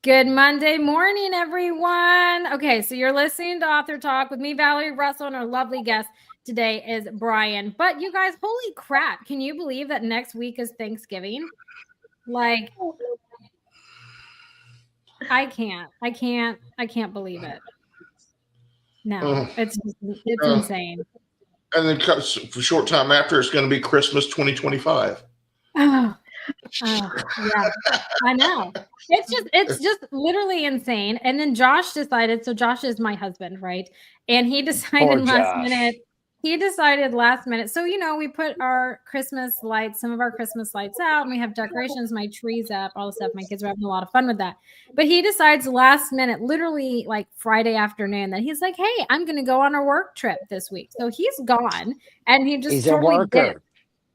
Good Monday morning, everyone. Okay, so you're listening to Author Talk with me, Valerie Russell, and our lovely guest today is Brian. But you guys, holy crap, can you believe that next week is Thanksgiving? Like, I can't believe it. No, it's insane. And then for a short time after, it's going to be Christmas 2025. Oh, yeah, I know. It's just literally insane. And then Josh decided, so Josh is my husband, right? And he decided last minute. So, we put our Christmas lights, some of our Christmas lights out, and we have decorations, my trees up, all the stuff. My kids are having a lot of fun with that. But he decides last minute, literally like Friday afternoon, that he's like, hey, I'm going to go on a work trip this week. So he's gone, and he just He's totally a worker. dipped.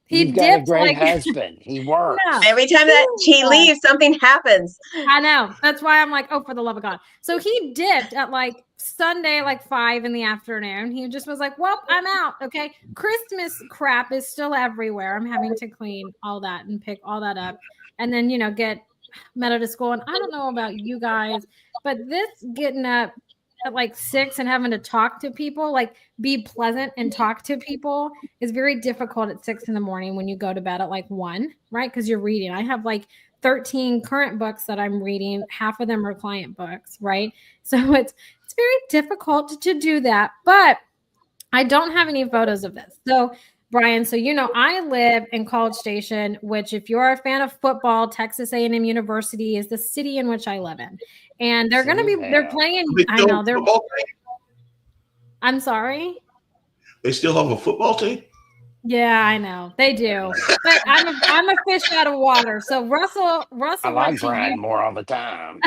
He He's got a great husband. He works. No. Every time that he leaves, something happens. I know. That's why I'm like, oh, for the love of God. So he dipped at like Sunday, like 5 in the afternoon. He just was like, well, I'm out. Okay. Christmas crap is still everywhere. I'm having to clean all that and pick all that up. And then, get Meadow to school. And I don't know about you guys, but this getting up at like 6 and having to talk to people, like be pleasant and talk to people, is very difficult at 6 in the morning when you go to bed at like 1, right? Because you're reading. I have like 13 current books that I'm reading. Half of them are client books, right? So it's very difficult to do that. But I don't have any photos of this. So Brian, so I live in College Station, which, if you're a fan of football, Texas A&M University is the city in which I live in, and they're playing. I know they're. I'm sorry. They still have a football team. Yeah, I know they do, but I'm a fish out of water. So Russell. I like Brian more all the time.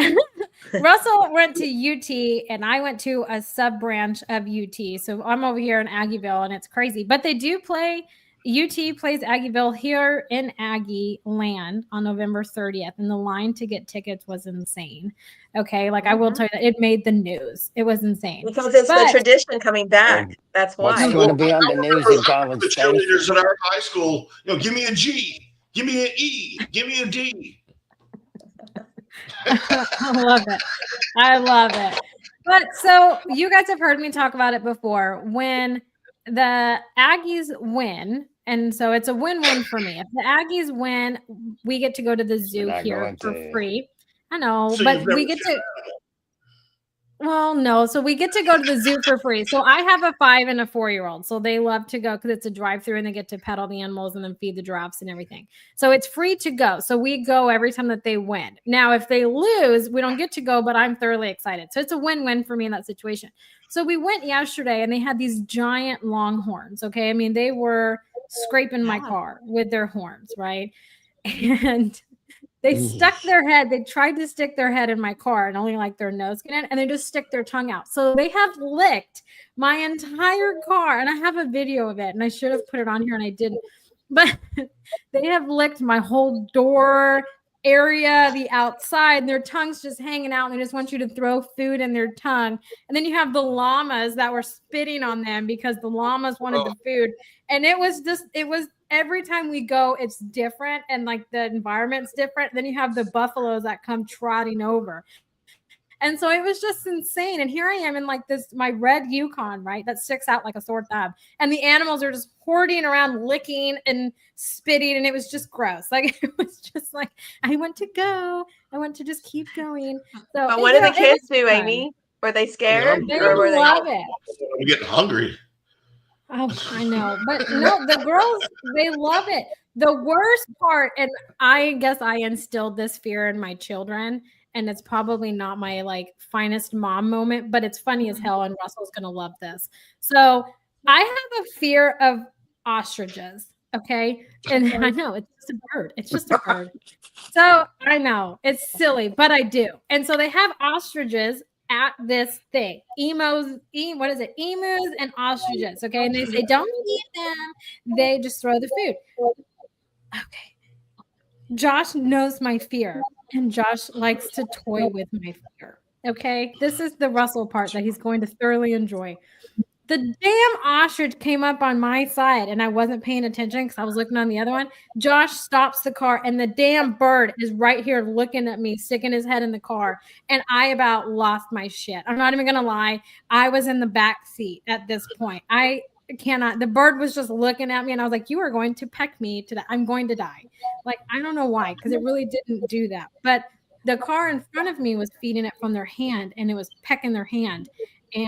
Russell went to UT and I went to a sub branch of UT. So I'm over here in Aggieville and it's crazy. But they do play, UT plays Aggieville here in Aggie land on November 30th. And the line to get tickets was insane. Okay. Like I will tell you that it made the news. It was insane. Because it's the tradition coming back. That's why. What's going to be on the news in College Station? The cheerleaders in our high school, give me a G, give me an E, give me a D. I love it. But so you guys have heard me talk about it before. When the Aggies win, and so it's a win-win for me. If the Aggies win, we get to go to the zoo here for free. I know, so but we get to. Well, no. So we get to go to the zoo for free. So I have a 5 and a 4-year-old. So they love to go because it's a drive-through and they get to pet all the animals and then feed the giraffes and everything. So it's free to go. So we go every time that they win. Now, if they lose, we don't get to go, but I'm thoroughly excited. So it's a win-win for me in that situation. So we went yesterday and they had these giant longhorns. Okay. I mean, they were scraping my car with their horns, right? And they stuck their head. They tried to stick their head in my car and only like their nose get in, and they just stick their tongue out. So they have licked my entire car, and I have a video of it, and I should have put it on here, and I didn't. But they have licked my whole door area, the outside, and their tongue's just hanging out, and they just want you to throw food in their tongue. And then you have the llamas that were spitting on them because the llamas wanted the food. And it was every time we go, it's different, and like the environment's different. Then you have the buffaloes that come trotting over. And so it was just insane. And here I am in like my red Yukon, right? That sticks out like a sore thumb. And the animals are just hoarding around, licking and spitting. And it was just gross. Like, it was just like, I want to just keep going. So, but what did the kids do, Aimee? Were they scared? They love it. I'm getting hungry. Oh, I know. But no, the girls, they love it. The worst part, and I guess I instilled this fear in my children, and it's probably not my like finest mom moment, but it's funny as hell, and Russell's going to love this. So I have a fear of ostriches, okay? And I know, it's just a bird. It's just a bird. So I know, it's silly, but I do. And so they have ostriches at this thing. Emus and ostriches, okay? And they say, don't eat them. They just throw the food. Okay. Josh knows my fear, and Josh likes to toy with my fear. Okay. This is the Russell part that he's going to thoroughly enjoy. The damn ostrich came up on my side and I wasn't paying attention because I was looking on the other one. Josh stops the car and the damn bird is right here looking at me, sticking his head in the car. And I about lost my shit. I'm not even going to lie. I was in the back seat at this point. I cannot. The bird was just looking at me and I was like, you are going to peck me today. I'm going to die. Like, I don't know why, because it really didn't do that. But the car in front of me was feeding it from their hand and it was pecking their hand.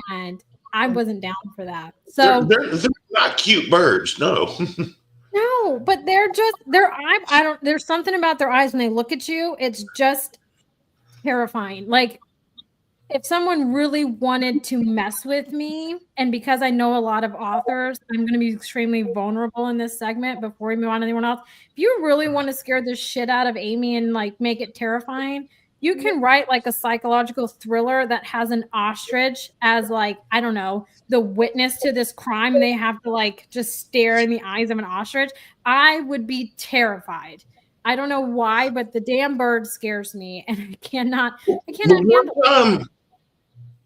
And I wasn't down for that. So they're not cute birds, no. no, but they're just I don't. There's something about their eyes when they look at you. It's just terrifying. Like if someone really wanted to mess with me, and because I know a lot of authors, I'm going to be extremely vulnerable in this segment before we move on to anyone else. If you really want to scare the shit out of Aimee and like make it terrifying, you can write like a psychological thriller that has an ostrich as like, I don't know, the witness to this crime. And they have to like just stare in the eyes of an ostrich. I would be terrified. I don't know why, but the damn bird scares me and I cannot handle it.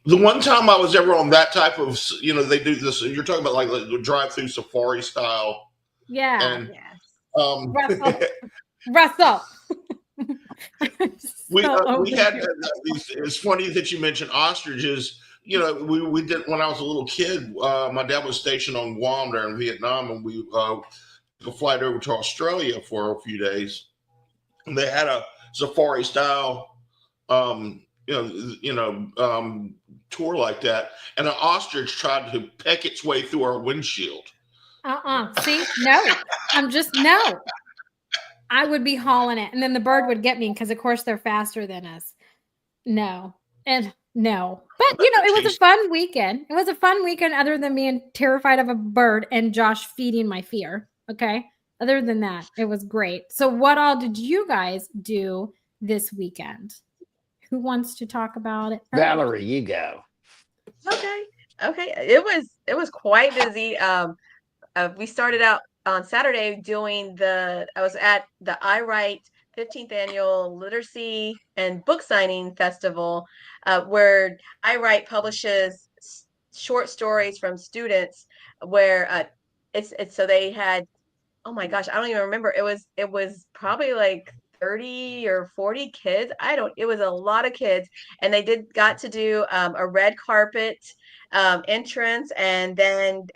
The one time I was ever on that type of, they do this, you're talking about like the drive-through safari style. Yeah. And, Russell. we had it's funny that you mentioned ostriches. We did when I was a little kid. My dad was stationed on Guam there in Vietnam, and we took a flight over to Australia for a few days. And they had a safari style, tour like that, and an ostrich tried to peck its way through our windshield. See, no, no. I would be hauling it, and then the bird would get me because, of course, they're faster than us. No, and no, but it was a fun weekend. It was a fun weekend, other than being terrified of a bird and Josh feeding my fear. Okay, other than that, it was great. So, what all did you guys do this weekend? Who wants to talk about it? Valerie, you go. Okay. It was quite busy. We started out on Saturday doing I was at the I Write 15th annual literacy and book signing festival, where I Write publishes short stories from students. Where it's so they had, oh my gosh, I don't even remember. It was probably like 30 or 40 kids. It was a lot of kids, and they got to do a red carpet entrance, and then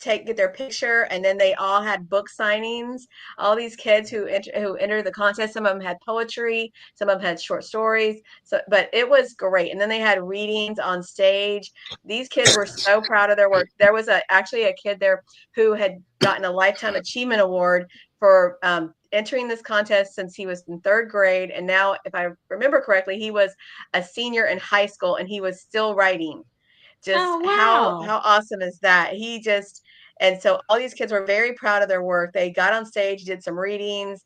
get their picture, and then they all had book signings. All these kids who entered the contest, some of them had poetry, some of them had short stories. But it was great. And then they had readings on stage. These kids were so proud of their work. There was actually a kid there who had gotten a Lifetime Achievement Award for entering this contest since he was in 3rd grade. And now, if I remember correctly, he was a senior in high school and he was still writing. Just how awesome is that? And so all these kids were very proud of their work. They got on stage, did some readings,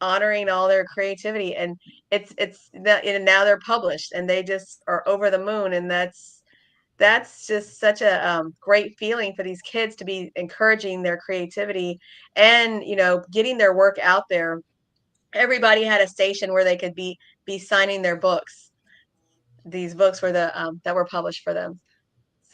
honoring all their creativity, and now they're published, and they just are over the moon. And that's just such a great feeling for these kids to be encouraging their creativity and getting their work out there. Everybody had a station where they could be signing their books. These books were that were published for them.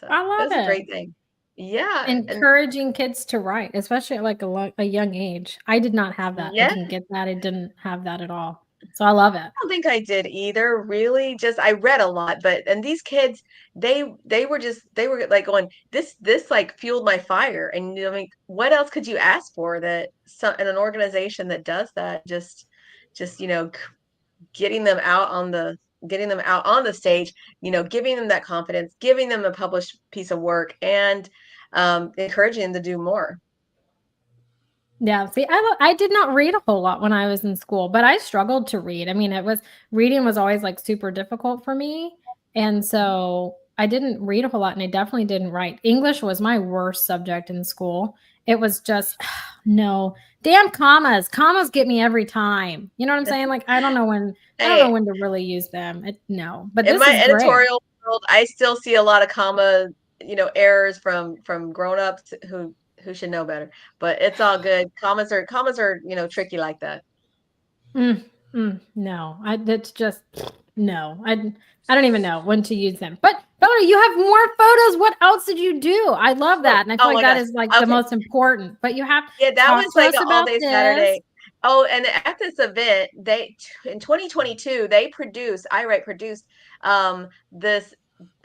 So I love it. That's a great thing. Yeah. Encouraging kids to write, especially at like a young age. I did not have that. Yeah. I didn't get that. I didn't have that at all. So I love it. I don't think I did either, really. Just I read a lot, and these kids, they were like going, this like fueled my fire. And I mean, what else could you ask for in an organization that does that? Just getting them out on the stage, giving them that confidence, giving them a published piece of work, and encouraging them to do more. Yeah, see, I did not read a whole lot when I was in school, but I struggled to read. I mean, reading was always like super difficult for me. And so I didn't read a whole lot, and I definitely didn't write. English was my worst subject in school. It was just, no, damn commas. Commas get me every time. You know what I'm saying? Like, I don't know when to really use them. But in my editorial world, I still see a lot of comma, errors from grown-ups who should know better, but it's all good. Commas are tricky like that. No, it's just No, I don't even know when to use them. But Valerie, you have more photos. What else did you do? I love that, and I feel like that is like the most important. But you have that talk was to like us an about all-day this. Saturday. Oh, and at this event, they in 2022 they produced this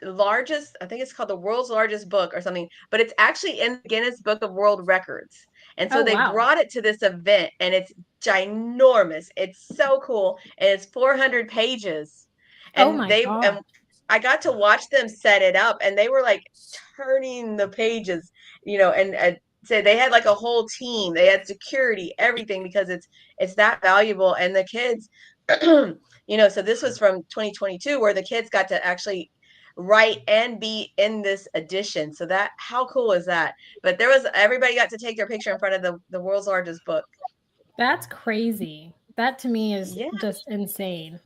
largest, I think it's called the world's largest book or something, but it's actually in the Guinness Book of World Records. And so they brought it to this event, and it's ginormous. It's so cool, and it's 400 pages. And and I got to watch them set it up, and they were like turning the pages, and so they had like a whole team. They had security, everything, because it's that valuable. And the kids, so this was from 2022, where the kids got to actually write and be in this edition. So that, how cool is that? But everybody got to take their picture in front of the world's largest book. That's crazy. That to me is just insane.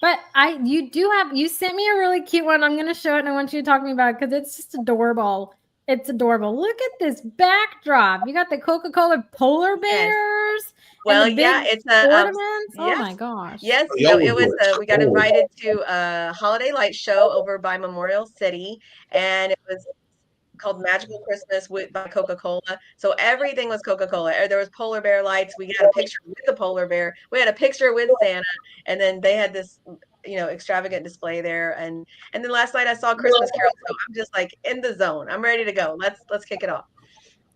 But you sent me a really cute one. I'm going to show it, and I want you to talk to me about it because it's just adorable. It's adorable. Look at this backdrop. You got the Coca-Cola polar bears. Well, and the big it's a ornaments. Oh my gosh. Yes, so it was. We got invited to a holiday light show over by Memorial City, and it was called Magical Christmas by Coca-Cola. So everything was Coca-Cola. There was polar bear lights. We got a picture with the polar bear. We had a picture with Santa, and then they had this, extravagant display there. And then last night I saw Christmas Carol. So I'm just like in the zone. I'm ready to go. Let's kick it off.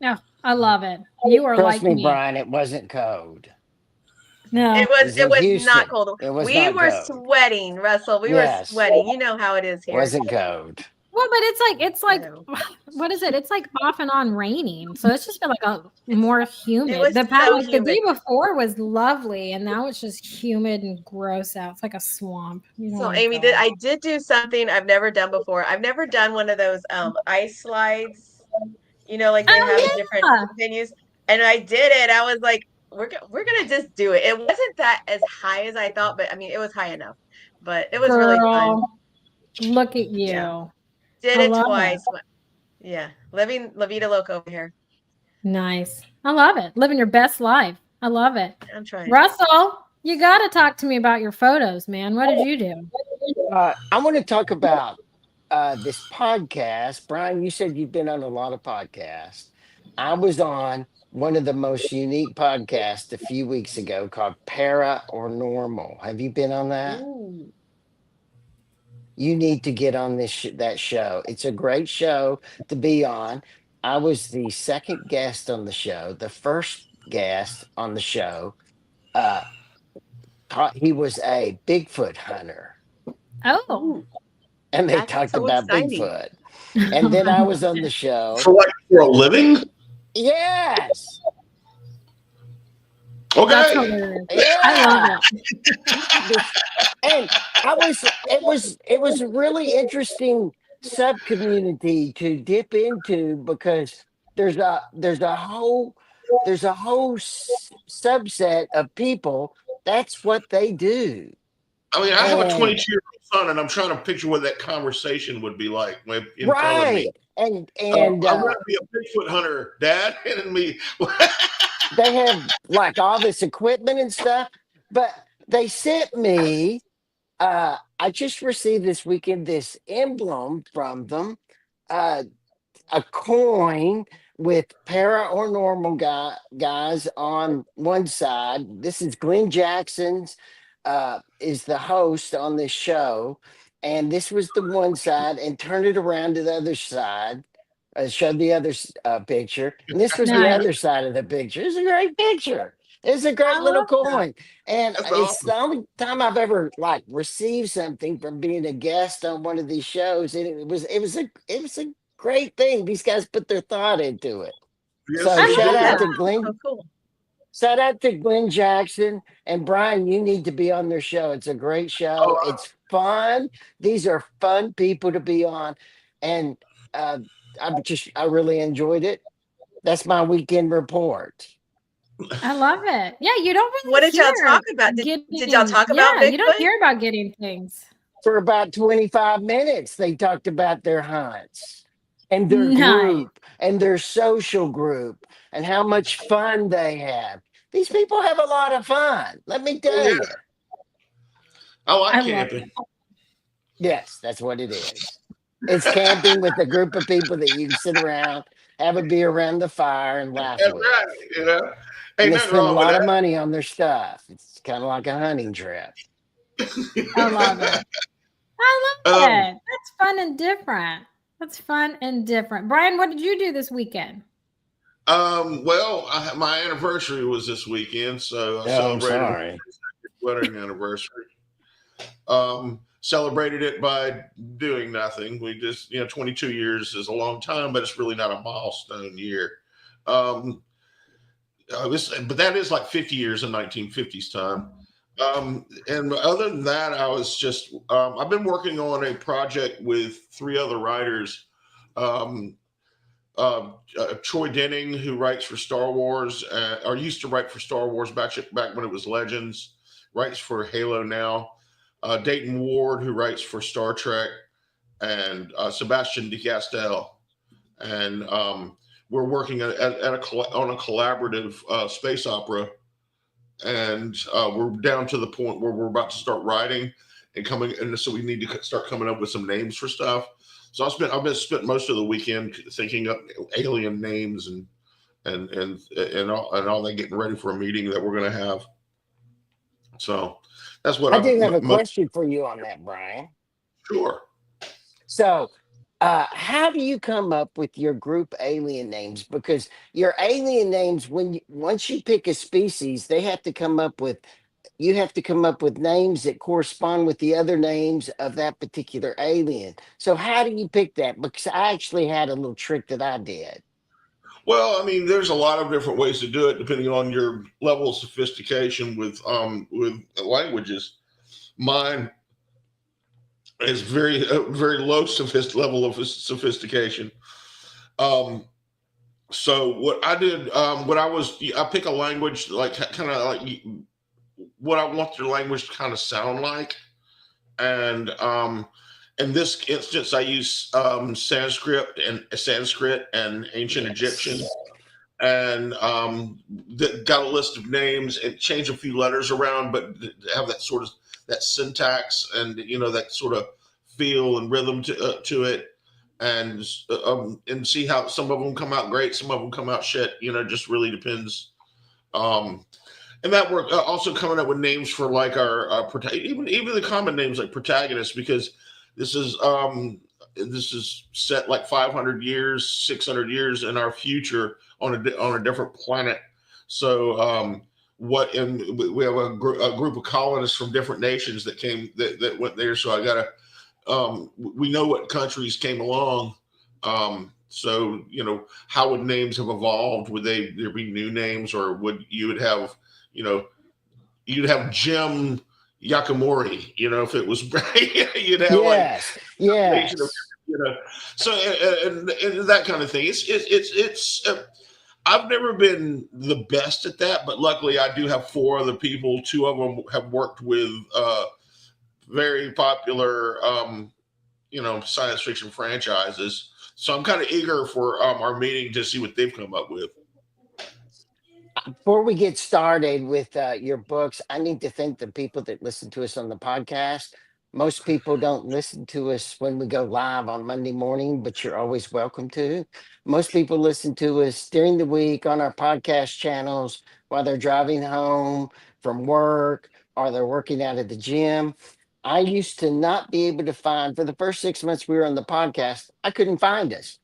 Yeah, I love it. You are Trust like me, Brian. It wasn't cold. No, it was not cold. We were cold. Sweating, Russell. We were sweating. You know how it is here. Wasn't cold. Well, but it's like what is it? It's like off and on raining, so it's just been like a more humid. The day before was lovely, and now it's just humid and gross out. It's like a swamp. So Aimee, I did do something I've never done before. I've never done one of those ice slides, like they have in different venues, and I did it. I was like, we're gonna just do it. It wasn't that as high as I thought, but I mean, it was high enough. But it was really fun. Look at you. Yeah. Did it twice. Yeah. Living La Vida Loca over here. Nice. I love it. Living your best life. I love it. I'm trying. Russell, you got to talk to me about your photos, man. What did you do? I want to talk about this podcast. Brian, you said you've been on a lot of podcasts. I was on one of the most unique podcasts a few weeks ago called Para or Normal. Have you been on that? Ooh. You need to get on that show. It's a great show to be on. I was the second guest on the show. The first guest on the show, he was a Bigfoot hunter. Oh. And they talked about Bigfoot. And then I was on the show. For a living? Yes. Okay. Yeah. I love it. And it was a really interesting sub community to dip into because there's a whole subset of people that's what they do. I mean, I have a 22-year-old son, and I'm trying to picture what that conversation would be like in front of me. And I'm going to be a Bigfoot hunter, Dad, and me. They have like all this equipment and stuff, but they sent me. I just received this weekend this emblem from them, a coin with para or normal guys on one side. This is Glenn Jackson's. Is the host on this show, and this was the one side, and turn it around to the other side. Show the other picture, and this was the other side of the picture. It's a great picture. It's a great little coin, and it's the only time I've ever like received something from being a guest on one of these shows, and it was a great thing. These guys put their thought into it. Yes, so shout out to Glenn. Oh, cool. Shout out to Glenn Jackson and Brian. You need to be on their show. It's a great show. It's fun. These are fun people to be on, and I really enjoyed it. That's my weekend report. I love it. Yeah, you don't really. What did y'all talk about? Did y'all talk about Bigfoot? You don't hear about getting things. For about 25 minutes, they talked about their hunts and their group and their social group and how much fun they have. These people have a lot of fun. Let me tell you. I like camping. Yes, that's what it is. It's camping with a group of people that you can sit around, have a beer around the fire, and laugh That's with. right. You know, And ain't they nothing spend a wrong with lot of that. money on their stuff. It's kind of like a hunting trip. I love it. I love Um, it. That's fun and different. That's fun and different. Brian, what did you do this weekend? well, my anniversary was this weekend, so I Oh, I'm celebrated my sorry. wedding anniversary. Celebrated it by doing nothing. We just, 22 years is a long time, but it's really not a milestone year. Um, but that is like 50 years in 1950s time. And other than that, I was just, I've been working on a project with three other writers. Um, Troy Denning, who writes for Star Wars, or used to write for Star Wars back when it was Legends, writes for Halo now. Dayton Ward, who writes for Star Trek, and Sebastian DeCastel. And we're working on a collaborative space opera, and we're down to the point where we're about to start writing and coming, and so we need to start coming up with some names for stuff. So I've been spent most of the weekend thinking up alien names and all that, getting ready for a meeting that we're going to have. So that's what I I'm do have a most question for you on that, Brian. sure. So, how do you come up with your group alien names? Because your alien names, once you pick a species, they have to come up with you have to come up with names that correspond with the other names of that particular alien. So, how do you pick that? Because I actually had a little trick that I did. Well, I mean, there's a lot of different ways to do it depending on your level of sophistication with languages. Mine is very low level of sophistication. Um, so what I did, I pick a language like kind of like what I want their language to kind of sound like, and in this instance, I use Sanskrit and ancient Egyptian, Yes. and got a list of names and change a few letters around, but have that sort of that syntax and that sort of feel and rhythm to it, and see how some of them come out great, some of them come out shit. Just really depends. Um, and that work also coming up with names for like our even the common names like protagonists, because this is set like 500 years 600 years in our future on a different planet. So what and we have a group of colonists from different nations that went there, so I gotta we know what countries came along. So how would names have evolved? Would there be new names, or would you know you'd have Jim Yakamori, if it was you'd have like Yes. combination of, Yes. you know, so and that kind of thing. It's I've never been the best at that, but luckily I do have four other people. Two of them have worked with very popular, science fiction franchises. So I'm kind of eager for our meeting to see what they've come up with. Before we get started with your books, I need to thank the people that listen to us on the podcast. Most people don't listen to us when we go live on Monday morning, but you're always welcome to. Most people listen to us during the week on our podcast channels while they're driving home from work or they're working out at the gym. I used to not be able to find, for the first 6 months we were on the podcast, I couldn't find us.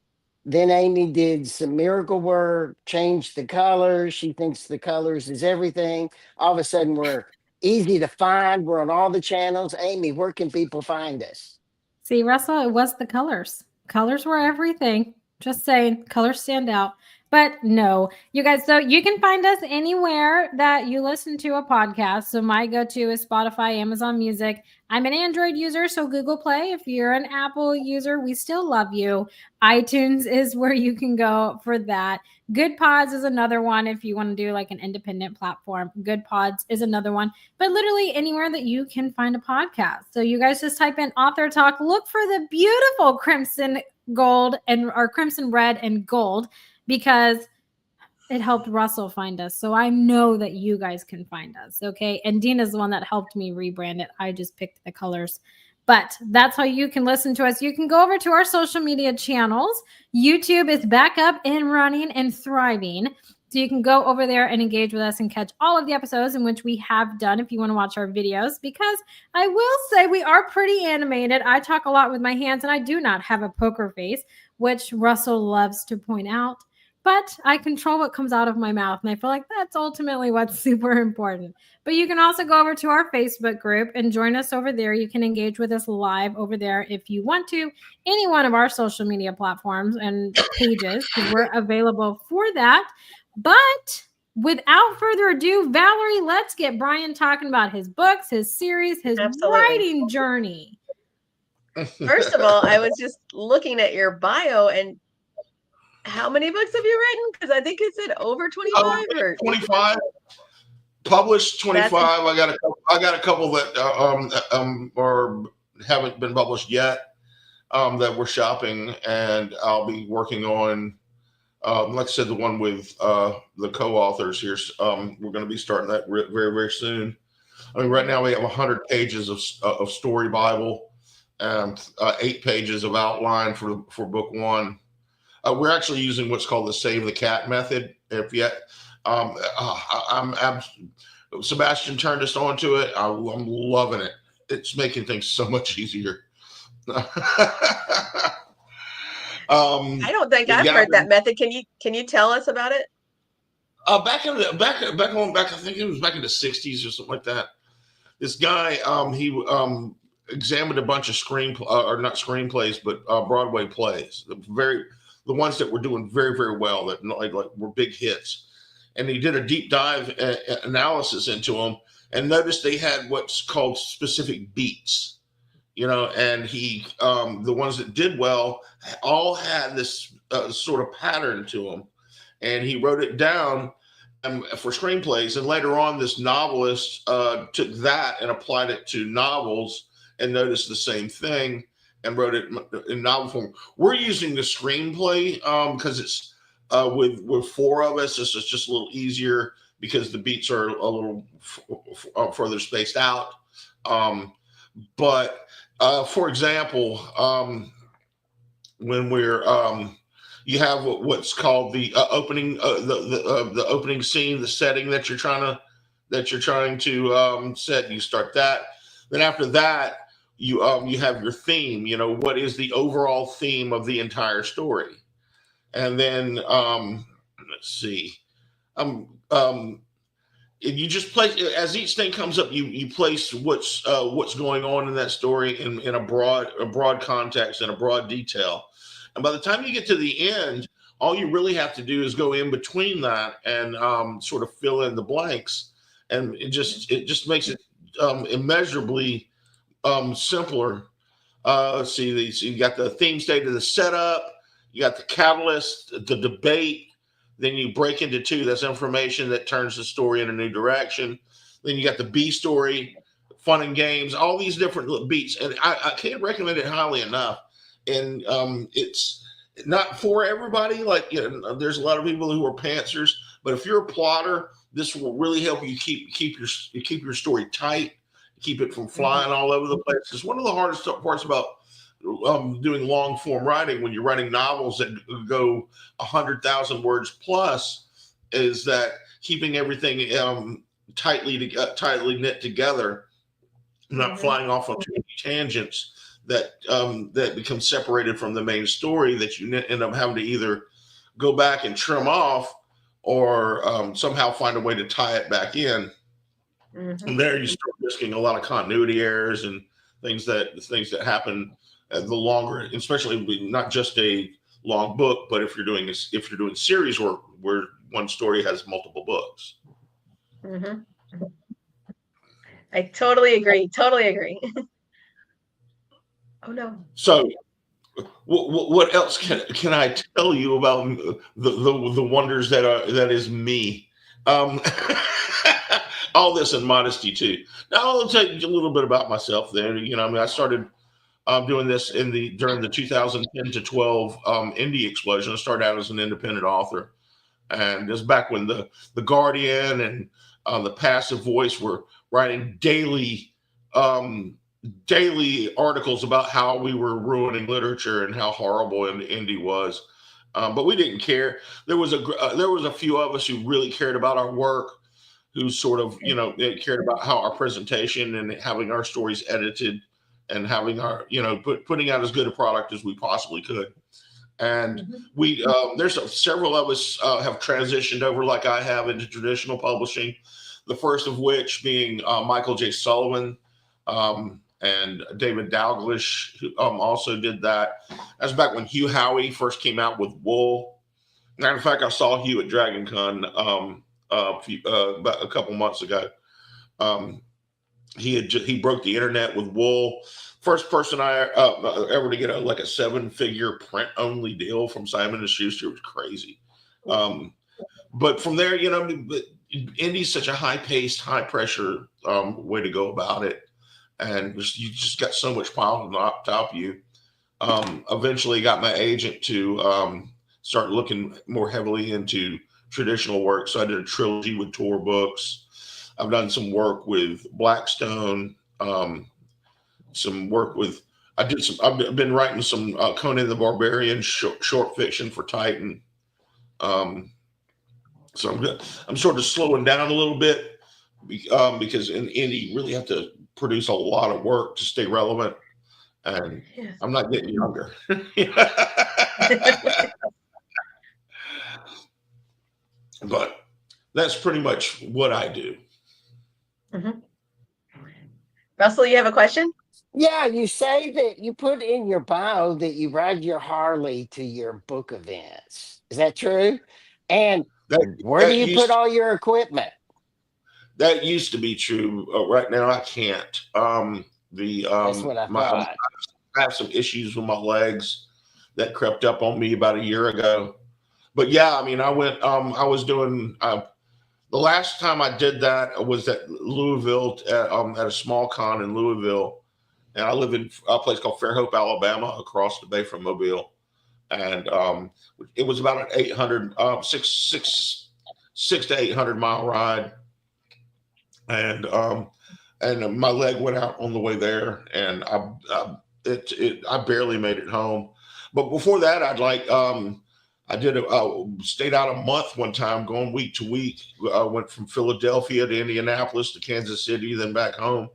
Then Aimee did some miracle work, changed the colors. She thinks the colors is everything. All of a sudden, we're easy to find. We're on all the channels. Aimee, where can people find us? See, Russell, it was the colors. Colors were everything. Just saying, colors stand out. But no, you guys, so you can find us anywhere that you listen to a podcast. So my go-to is Spotify, Amazon Music. I'm an Android user, so Google Play. If you're an Apple user, we still love you. iTunes is where you can go for that. Good Pods is another one if you want to do like an independent platform. Good Pods is another one, but literally anywhere that you can find a podcast. So you guys just type in Author Talk, look for the beautiful crimson gold or crimson red and gold, because it helped Russell find us. So I know that you guys can find us. Okay. And Dina's the one that helped me rebrand it. I just picked the colors. But that's how you can listen to us. You can go over to our social media channels. YouTube is back up and running and thriving. So you can go over there and engage with us and catch all of the episodes in which we have done if you want to watch our videos. Because I will say we are pretty animated. I talk a lot with my hands, and I do not have a poker face, which Russell loves to point out. But I control what comes out of my mouth, and I feel like that's ultimately what's super important. But you can also go over to our Facebook group and join us over there. You can engage with us live over there if you want to. Any one of our social media platforms and pages, because we're available for that. But without further ado, Valerie, let's get Brian talking about his books, his series, his writing journey. First of all, I was just looking at your bio, and how many books have you written? Because I think it said over 25 or 25. Published 25. I got a couple that or haven't been published yet that we're shopping, and I'll be working on. Like I said, the one with the co-authors here. We're going to be starting that very, very soon. I mean, right now we have 100 pages of story Bible and 8 pages of outline for book 1. We're actually using what's called the Save the Cat method. If yet, Sebastian turned us on to it. I'm loving it. It's making things so much easier. I don't think I've heard that method. Can you tell us about it? Back in I think it was back in the 60s or something like that. This guy, he examined a bunch of not screenplays, but Broadway plays. The ones that were doing very, very well, that like were big hits. And he did a deep dive analysis into them and noticed they had what's called specific beats, and he, the ones that did well all had this sort of pattern to them. And he wrote it down for screenplays. And later on, this novelist took that and applied it to novels and noticed the same thing and wrote it in novel form. We're using the screenplay because it's with 4 of us. This is just a little easier because the beats are a little further spaced out. But for example, when we're you have what's called the opening, the opening scene, the setting that you're trying to set. You start that. Then after that, you have your theme. What is the overall theme of the entire story? And then let's see. You just place, as each thing comes up, you place what's going on in that story in a broad context and a broad detail. And by the time you get to the end, all you really have to do is go in between that and sort of fill in the blanks, and it just makes it immeasurably simpler. Let's see, so you got the theme state of the setup, you got the catalyst, the debate. Then you break into 2. That's information that turns the story in a new direction. Then you got the B story, fun and games, all these different beats. And I can't recommend it highly enough. And it's not for everybody. Like, there's a lot of people who are pantsers, but if you're a plotter, this will really help you keep your story tight, keep it from flying all over the place. It's one of the hardest parts about doing long form writing when you're writing novels that go 100,000 words plus, is that keeping everything tightly knit together, not flying off on too many tangents that become separated from the main story that you end up having to either go back and trim off or somehow find a way to tie it back in. And there you start risking a lot of continuity errors and things that happen the longer, especially not just a long book, but if you're doing series work where one story has multiple books. I totally agree. Oh no. So what else can I tell you about the wonders that is me? All this in modesty too. Now I'll tell you a little bit about myself then. I started doing this during the 2010 to 12 indie explosion. I started out as an independent author, and just back when the Guardian and the Passive Voice were writing daily daily articles about how we were ruining literature and how horrible indie was. But we didn't care. There was a few of us who really cared about our work, who sort of, they cared about how our presentation and having our stories edited and having our, putting out as good a product as we possibly could. And there's several of us have transitioned over, like I have, into traditional publishing. The first of which being Michael J. Sullivan and David Dalglish, who also did that. That's back when Hugh Howey first came out with Wool. Matter of fact, I saw Hugh at Dragon Con about a couple months ago. He broke the internet with Wool. First person I ever to get a 7-figure print only deal from Simon and Schuster. Was crazy. But from there, indie's such a high paced, high pressure way to go about it, and you just got so much piled on top of you. Eventually, got my agent to start looking more heavily into traditional work. So I did a trilogy with Tor Books. I've done some work with Blackstone. Some work with I've been writing some Conan the Barbarian short fiction for Titan. So I'm sort of slowing down a little bit because in indie you really have to produce a lot of work to stay relevant, and I'm not getting younger. But that's pretty much what I do. Russell, you have a question? Yeah, you say that you put in your bio that you ride your Harley to your book events. Is that true? And where do you put all your equipment? That used to be true. Right now, I can't. That's what I thought. I have some issues with my legs that crept up on me about a year ago. But yeah, I mean, I went. I was doing. The last time I did that was at Louisville at a small con in Louisville. And I live in a place called Fairhope, Alabama, across the bay from Mobile. And it was about an 6 to 800 mile ride. And my leg went out on the way there, and I barely made it home. But before that, I stayed out a month one time, going week to week. I went from Philadelphia to Indianapolis to Kansas City, then back home.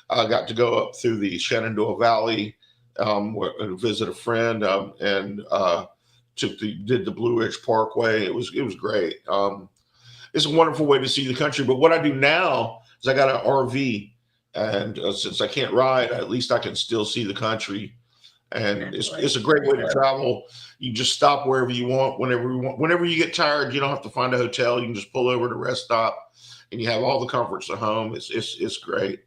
I got to go up through the Shenandoah Valley, visit a friend, and did the Blue Ridge Parkway. It was great. It's a wonderful way to see the country. But what I do now is I got an RV, and since I can't ride, at least I can still see the country. And it's a great way to travel. You just stop wherever you want, whenever you want. Whenever you get tired, you don't have to find a hotel. You can just pull over to rest stop, and you have all the comforts of home. It's great.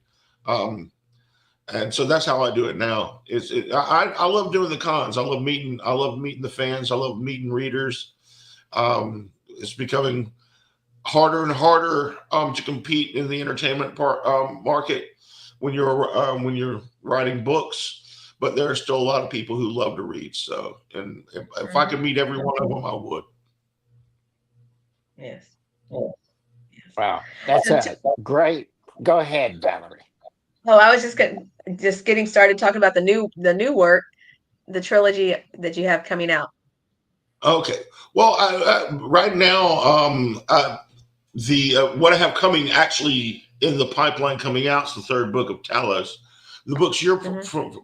And so that's how I do it now. I love doing the cons. I love meeting the fans. I love meeting readers. It's becoming harder and harder to compete in the entertainment market when you're writing books, but there are still a lot of people who love to read. So, and if I could meet every one of them, I would. Yes. Wow, that's great. Go ahead, Valerie. Oh, I was just getting started talking about the new work, the trilogy that you have coming out. Okay. Well, right now, what I have coming actually in the pipeline coming out is the third book of Talos. The books you're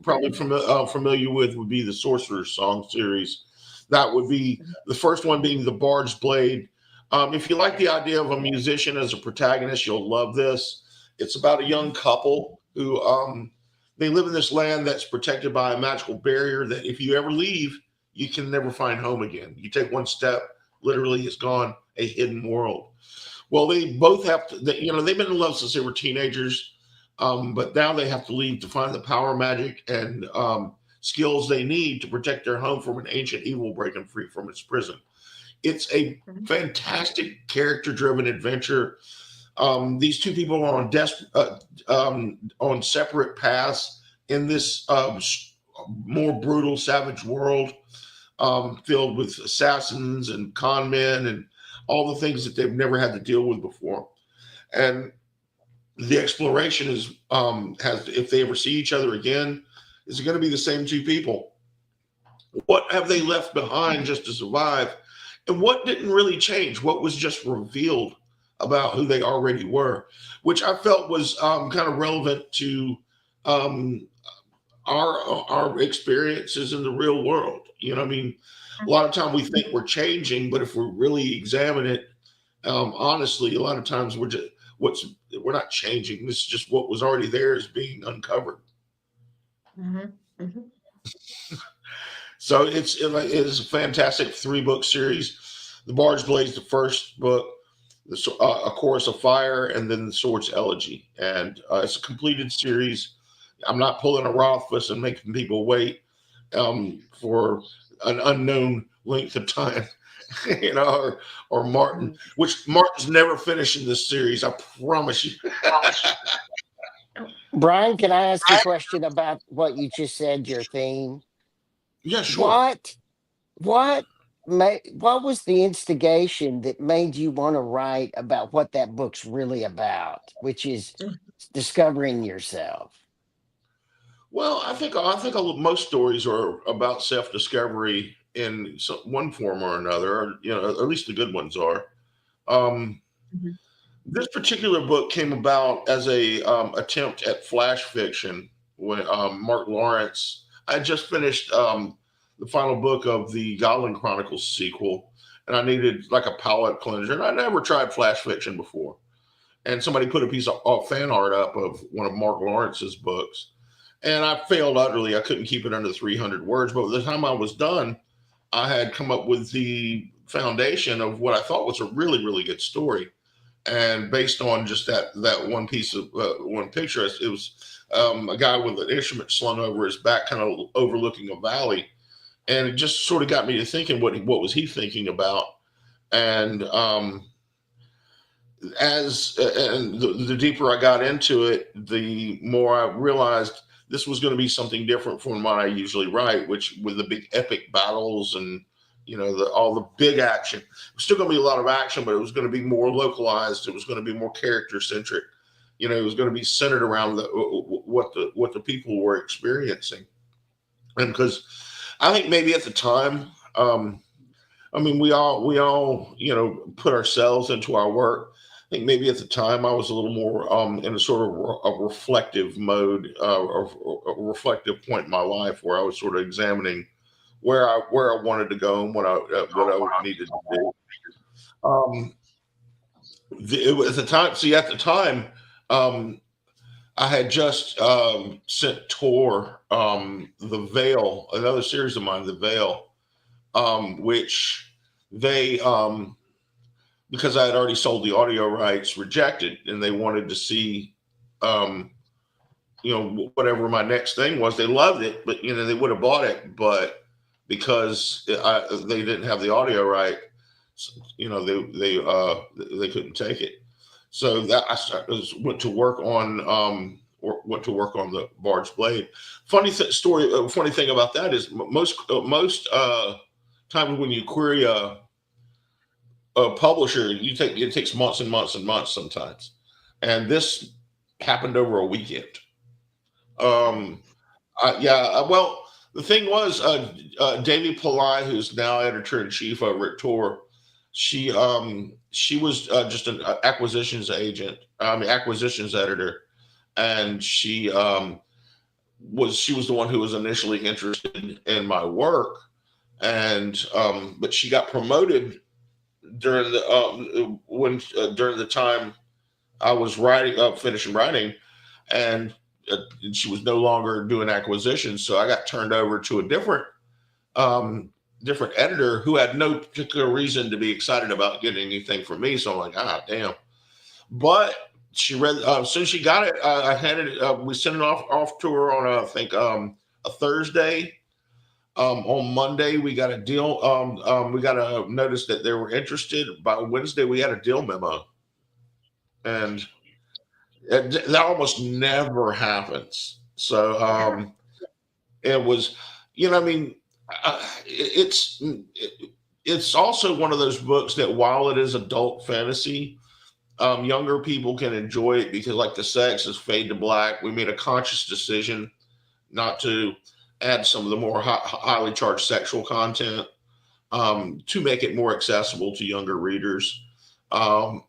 probably familiar with would be the Sorcerers Song series. That would be the first one being The Bard's Blade. If you like the idea of a musician as a protagonist, you'll love this. It's about a young couple who they live in this land that's protected by a magical barrier that if you ever leave, you can never find home again. You take one step, literally it's gone, a hidden world. Well, they both have to, they've been in love since they were teenagers, but now they have to leave to find the power, magic, and skills they need to protect their home from an ancient evil breaking free from its prison. It's a fantastic character-driven adventure. These two people are on separate paths in this more brutal, savage world, filled with assassins and con men and all the things that they've never had to deal with before. And the exploration is has, if they ever see each other again, is it going to be the same two people? What have they left behind just to survive? And what didn't really change? What was just revealed about who they already were, which I felt was kind of relevant to um, our experiences in the real world. You know, I mean, a lot of time we think we're changing, but if we really examine it honestly, a lot of times we're not changing. This is just what was already there is being uncovered. Mm-hmm. Mm-hmm. So it is a fantastic 3-book series. The Bard's Blade's the first book, A Chorus of Fire, and then The Sword's Elegy. And it's a completed series. I'm not pulling a Rothfuss and making people wait for an unknown length of time, you know, or Martin, which Martin's never finishing this series. I promise you. Brian, can I ask a question about what you just said, your theme? Yeah, sure. What what was the instigation that made you want to write about what that book's really about, which is discovering yourself? Well, I think most stories are about self-discovery in one form or another, or, you know, at least the good ones are. Um, Mm-hmm. this particular book came about as a attempt at flash fiction when Mark Lawrence. I had just finished the final book of the Goblin Chronicles sequel, and I needed like a palate cleanser. And I never tried flash fiction before. And somebody put a piece of fan art up of one of Mark Lawrence's books, and I failed utterly. I couldn't keep it under 300 words. But by the time I was done, I had come up with the foundation of what I thought was a really, really good story. And based on just that one piece of one picture, it was a guy with an instrument slung over his back, kind of overlooking a valley, and it just sort of got me to thinking, what was he thinking about? And the deeper I got into it, the more I realized this was going to be something different from what I usually write, which with the big epic battles and, you know, all the big action. It was still going to be a lot of action, but it was going to be more localized. It was going to be more character centric. You know, it was going to be centered around what the people were experiencing. And because I think maybe at the time, I mean, we all, you know, put ourselves into our work. I think maybe at the time I was a little more in a sort of a reflective mode, a reflective point in my life where I was sort of examining where I wanted to go and what I needed to do. Um, it was at the time. See, at the time, um, I had just sent Tor the Veil, another series of mine, the Veil, which they because I had already sold the audio rights, rejected, and they wanted to see, um, you know, whatever my next thing was. They loved it, but, you know, they would have bought it, but because they didn't have the audio right, you know, they couldn't take it. So that went to work on the Bard's Blade. Funny thing about that is most times when you query a publisher, it takes months and months and months sometimes, and this happened over a weekend. Um, well, the thing was, Davy Pillai, who's now editor in chief over at Tor, she was just an acquisitions editor, and she was the one who was initially interested in my work, and but she got promoted during during the time I was finishing writing, and she was no longer doing acquisitions. So I got turned over to a different editor who had no particular reason to be excited about getting anything from me. So I'm like, damn. But she read as soon as she got it, I handed it. We sent it off to her on I think a Thursday. On Monday, we got a deal. We got a notice that they were interested. By Wednesday, we had a deal memo, and that almost never happens. So it was, you know, I mean, it's also one of those books that while it is adult fantasy, Younger people can enjoy it because, like, the sex is fade to black. We made a conscious decision not to add some of the more highly charged sexual content, to make it more accessible to younger readers. Um,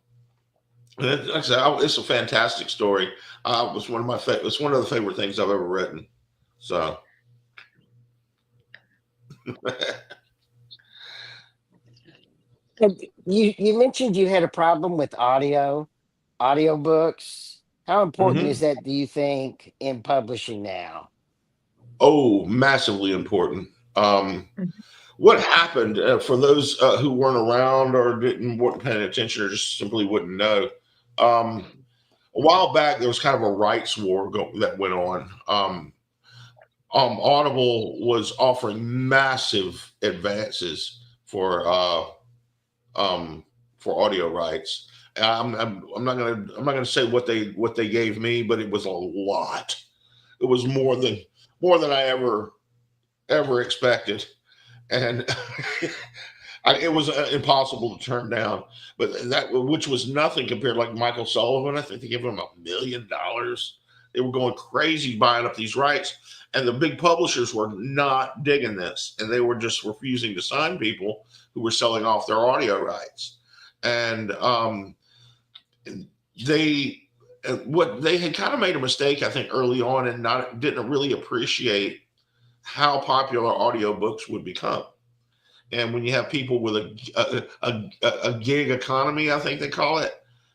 like I said, it's a fantastic story. It's one of my it's one of the favorite things I've ever written. So. And you mentioned you had a problem with audiobooks. How important is Mhm. that, do you think, in publishing now? Oh, massively important. Mhm. What happened, for those who weren't around or weren't paying attention or just simply wouldn't know? A while back, there was kind of a rights war that went on. Audible was offering massive advances um, for audio rights. I'm not gonna say what they gave me, but it was a lot. It was more than I ever expected, and it was impossible to turn down. But that, which was nothing compared, like Michael Sullivan, I think they gave him $1 million. They were going crazy buying up these rights, and the big publishers were not digging this, and they were just refusing to sign people who were selling off their audio rights. And they, what they had kind of made a mistake, I think, early on, and not didn't really appreciate how popular audiobooks would become. And when you have people with a gig economy, I think they call it,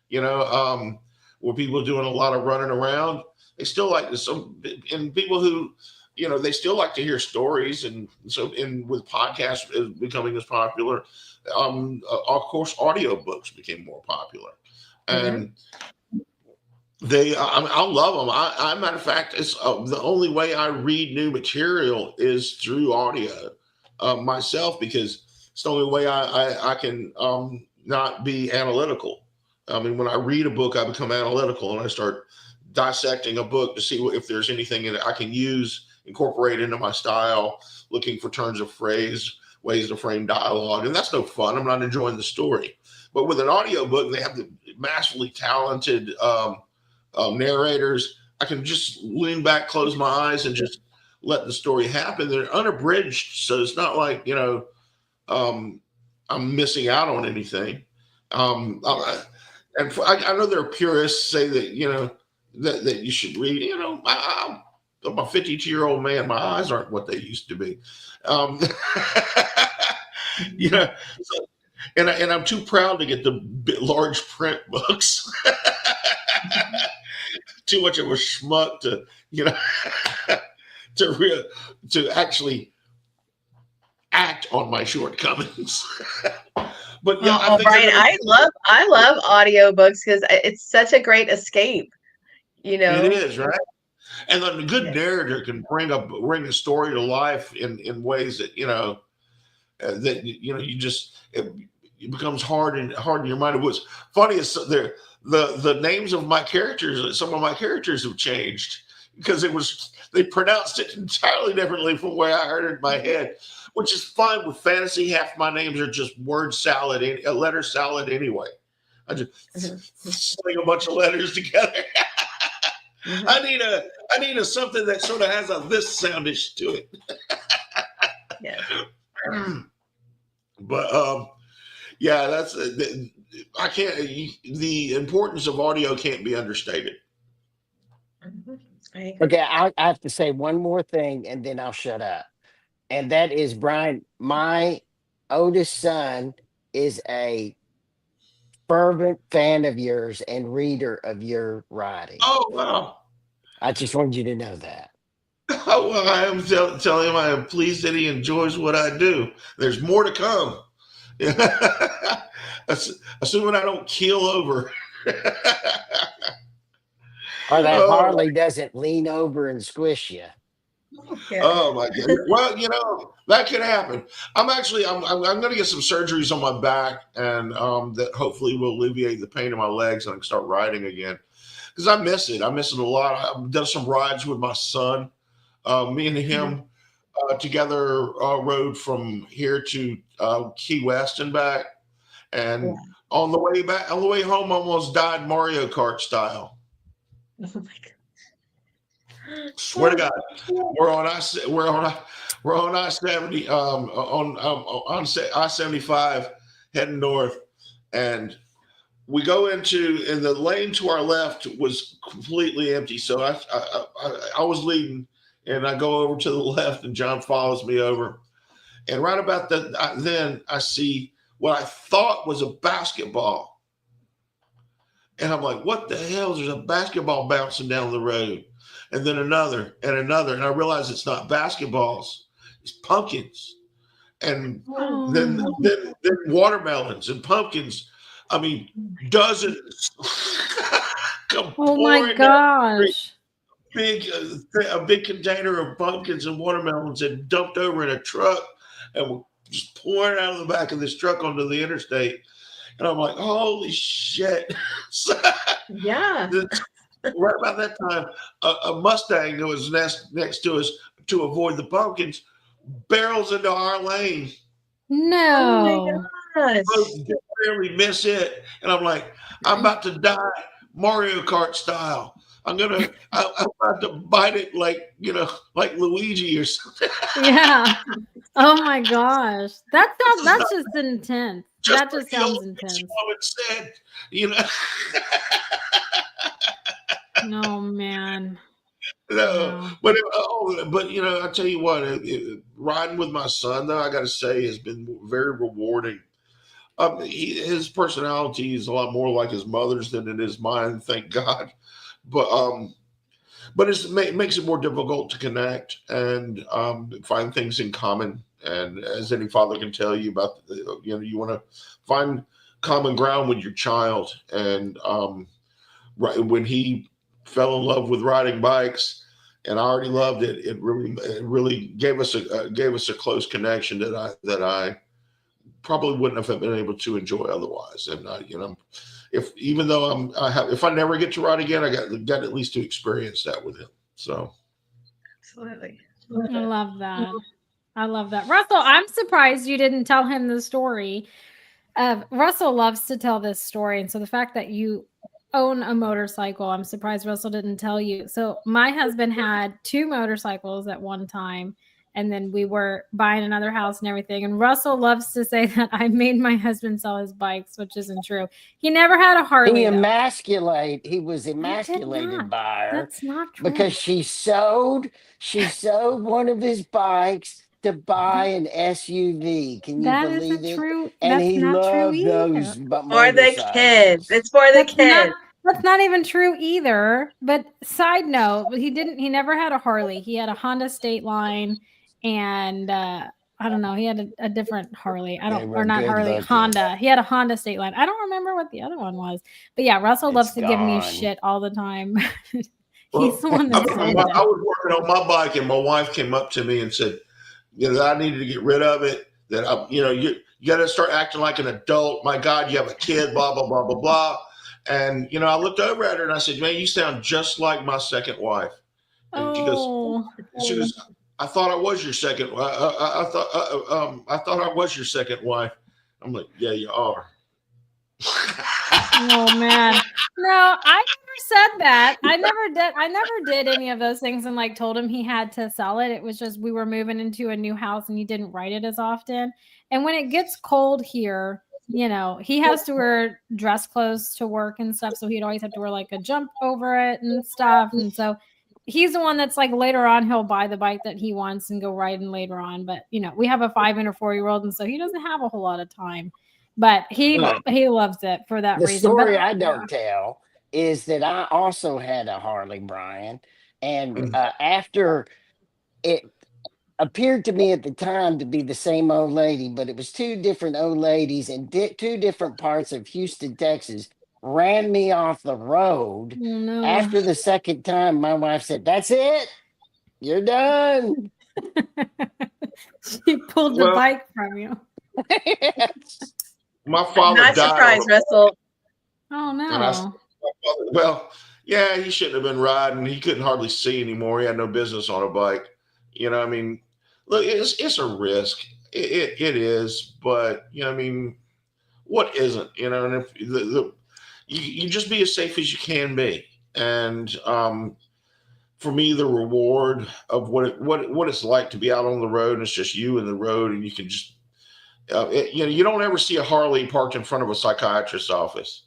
you know, where people are doing a lot of running around, they still like some, and people who, they still like to hear stories. And so, in with podcasts becoming as popular, of course, audiobooks became more popular. Mhm. And I love them. Matter of fact, it's the only way I read new material is through audio, myself, because it's the only way I can, not be analytical. I mean, when I read a book, I become analytical and I start dissecting a book to see if there's anything in it I can use, incorporate into my style, looking for turns of phrase, ways to frame dialogue. And that's no fun. I'm not enjoying the story. But with an audiobook, they have the massively talented, narrators. I can just lean back, close my eyes, and just let the story happen. They're unabridged, so it's not like, um, I'm missing out on anything. I know there are purists say that, that you should read. I'm a 52-year-old man. My eyes aren't what they used to be. Um, so, and I'm too proud to get the large print books. Too much of a schmuck to, you know to to actually act on my shortcomings. But yeah, I Oh, think they're Brian, going I love audiobooks because it's such a great escape, you to. It know? is right, and then a good Yeah. narrator can bring a story to life in ways that, that you just, it becomes hard in your mind. It was funny is the names of my characters. Some of my characters have changed because they pronounced it entirely differently from the way I heard it in my head, which is fine with fantasy. Half my names are just word salad, a letter salad anyway. I just Mhm. sling a bunch of letters together. Mhm. I need a something that sort of has a this soundish to it. Yes. But yeah, that's I can't. The importance of audio can't be understated. Mhm. I agree. Okay, I have to say one more thing and then I'll shut up. And that is, Brian, my oldest son is a fervent fan of yours and reader of your writing. Oh wow! I just wanted you to know that. Oh, well, I am telling him I am pleased that he enjoys what I do. There's more to come. Assuming I don't keel over. Or that Oh, Harley doesn't lean over and squish you. Yeah. oh my god! Well, that could happen. I'm going to get some surgeries on my back, and that hopefully will alleviate the pain in my legs, and I can start riding again because I miss it. I miss it a lot. I've done some rides with my son. Me and Mhm. him together rode from here to Key West and back, Yeah. and On the way home, almost died Mario Kart style. Oh my God. Swear to God, we're on I-70 on I-75 heading north, and we go into, and the lane to our left was completely empty. So I was leading, and I go over to the left, and John follows me over, and right about then I see what I thought was a basketball, and I'm like, "What the hell? There's a basketball bouncing down the road." And then another and another. And I realize it's not basketballs, it's pumpkins. And then, Oh, then watermelons and pumpkins. I mean, dozens come oh my pouring down the street. gosh. A big container of pumpkins and watermelons and dumped over in a truck and were just pouring out of the back of this truck onto the interstate. And I'm like, holy shit. Yeah. Right about that time, a Mustang that was next to us to avoid the pumpkins barrels into our lane. No. Oh my gosh. Both barely miss it, and I'm like, I'm about to die, Mario Kart style. I'm about to bite it like like Luigi or something. Yeah. Oh my gosh. That's not just intense. just That like just the sounds old intense. woman said, you know. No, man. No, Wow. but I tell you what, riding with my son though, I got to say, has been very rewarding. His personality is a lot more like his mother's than it is mine, thank God. But it makes it more difficult to connect and find things in common. And as any father can tell you about, you want to find common ground with your child. And right when he fell in love with riding bikes, and I already loved it. It really gave us a close connection that I probably wouldn't have been able to enjoy otherwise. And if I never get to ride again, I got at least to experience that with him. So Absolutely. I love that. I love that. Russell, I'm surprised you didn't tell him the story. Russell loves to tell this story. And so the fact that you own a motorcycle, I'm surprised Russell didn't tell you. So my husband had 2 motorcycles at one time. And then we were buying another house and everything. And Russell loves to say that I made my husband sell his bikes, which isn't true. He never had a Harley. He was emasculated by her. That's not true. Because she sold one of his bikes to buy an SUV. Can you That believe isn't it? true. And That's he not true loved either. those For the motorcycles. kids. It's for the kids. That's not even true either. But side note, he never had a Harley. He had a Honda State Line, and I don't know, he had a different Harley. Honda. He had a Honda State Line. I don't remember what the other one was. But yeah, Russell loves to give me shit all the time. He's the one that sold it. I was working on my bike, and my wife came up to me and said, that I needed to get rid of it. That you got to start acting like an adult. My God, you have a kid. Blah blah blah blah blah. And I looked over at her and I said, "Man, you sound just like my second wife." And she goes, "I thought I was your second. I thought I was your second wife." I'm like, "Yeah, you are." Oh man. No, I never said that. I never did any of those things and told him he had to sell it. It was just we were moving into a new house and he didn't write it as often. And when it gets cold here, he has to wear dress clothes to work and stuff. So he'd always have to wear a jump over it and stuff. And so he's the one that's later on he'll buy the bike that he wants and go riding later on. But we have a 5 and a 4-year-old, and so he doesn't have a whole lot of time. But he loves it for that reason. The story I don't tell is that I also had a Harley, Brian, and after it appeared to me at the time to be the same old lady, but it was 2 different old ladies in 2 different parts of Houston, Texas, ran me off the road. Oh, no. After the second time, my wife said, "That's it. You're done." She pulled the bike from you. My father Not died. surprised, Russell. Oh no. Well, yeah, he shouldn't have been riding. He couldn't hardly see anymore. He had no business on a bike. I mean, look, it's a risk. It is, but what isn't, and if you just be as safe as you can be. And for me, the reward of what it's like to be out on the road, and it's just you and the road, and you can just you don't ever see a Harley parked in front of a psychiatrist's office.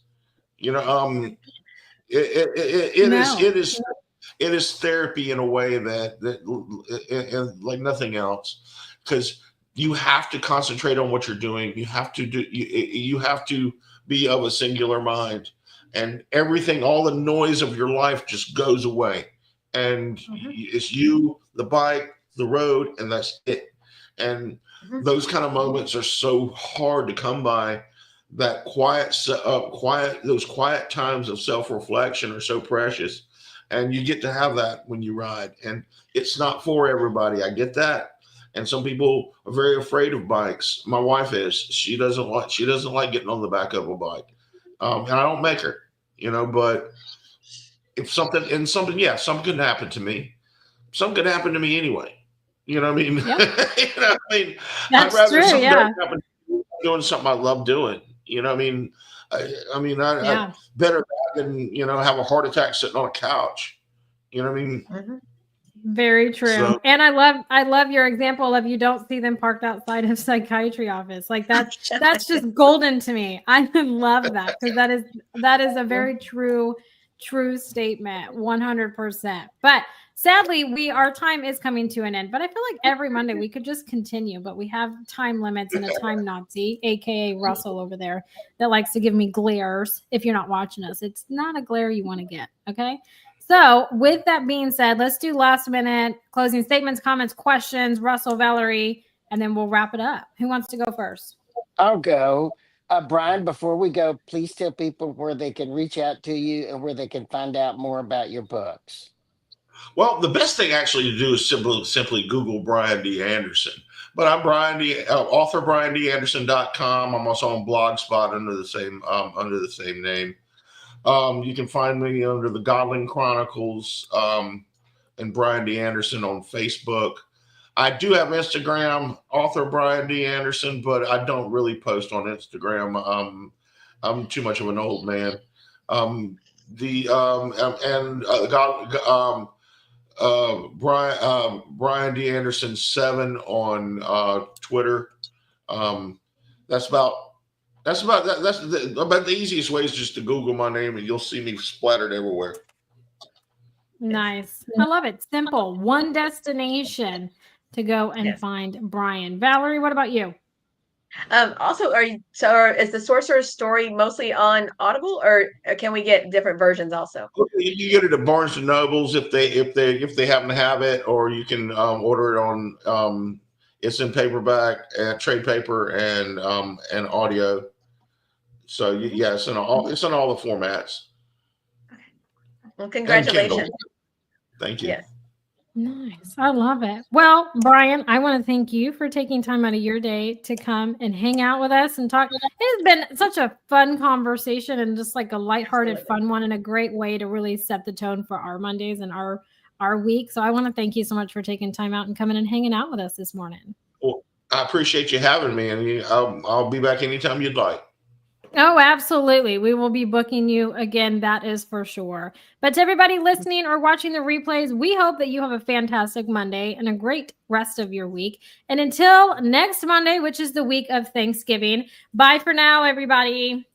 You know, it is No. it is therapy in a way like nothing else, because you have to concentrate on what you're doing. You have to you have to be of a singular mind, and everything, all the noise of your life just goes away, and it's you, the bike, the road, and that's it. And those kind of moments are so hard to come by. That those quiet times of self-reflection are so precious, and you get to have that when you ride. And it's not for everybody, I get that. And some people are very afraid of bikes. My wife is. She doesn't like getting on the back of a bike, and I don't make her, but if something can happen to me. Something could happen to me anyway. You know what I mean? Yep. I'd That's rather true. something Yeah. happen to me doing something I love doing. You know what I mean? I better that than have a heart attack sitting on a couch. You know what I mean? Very true. So, And I love your example of you don't see them parked outside of psychiatry office. Like that's just golden to me. I love that, because that is a very true statement, 100%. But sadly, our time is coming to an end. But I feel like every Monday we could just continue, but we have time limits and a time Nazi, aka Russell over there, that likes to give me glares. If you're not watching us, it's not a glare you want to get. Okay. So with that being said, let's do last minute closing statements, comments, questions, Russell, Valerie, and then we'll wrap it up. Who wants to go first? I'll go. Brian, before we go, please tell people where they can reach out to you and where they can find out more about your books. well, the best thing actually to do is simply Google Brian D. Anderson. But I'm Brian D. Author BrianDAnderson.com. I'm also on Blogspot under the same name. You can find me under the Godling Chronicles and Brian D. Anderson on Facebook. I do have Instagram, Author Brian D. Anderson, but I don't really post on Instagram. I'm too much of an old man. Brian D. Anderson 7 on Twitter. That's about the easiest way is just to Google my name, and you'll see me splattered everywhere. Nice. I love it. Simple. One destination to go and find Brian. Valerie, what about you? Also, is the Sorcerer's Story mostly on Audible, or can we get different versions also? You can get it at Barnes and Nobles if they happen to have it, or you can order it on. It's in paperback, trade paper, and audio. So it's in all the formats. Well, congratulations! Thank you. Yes. Nice. I love it. Well, Brian, I want to thank you for taking time out of your day to come and hang out with us and talk. It has been such a fun conversation, and just like a lighthearted, fun one, and a great way to really set the tone for our Mondays and our week. So I want to thank you so much for taking time out and coming and hanging out with us this morning. Well, I appreciate you having me, and I'll be back anytime you'd like. Oh, absolutely. We will be booking you again. That is for sure. But to everybody listening or watching the replays, we hope that you have a fantastic Monday and a great rest of your week. And until next Monday, which is the week of Thanksgiving, bye for now, everybody.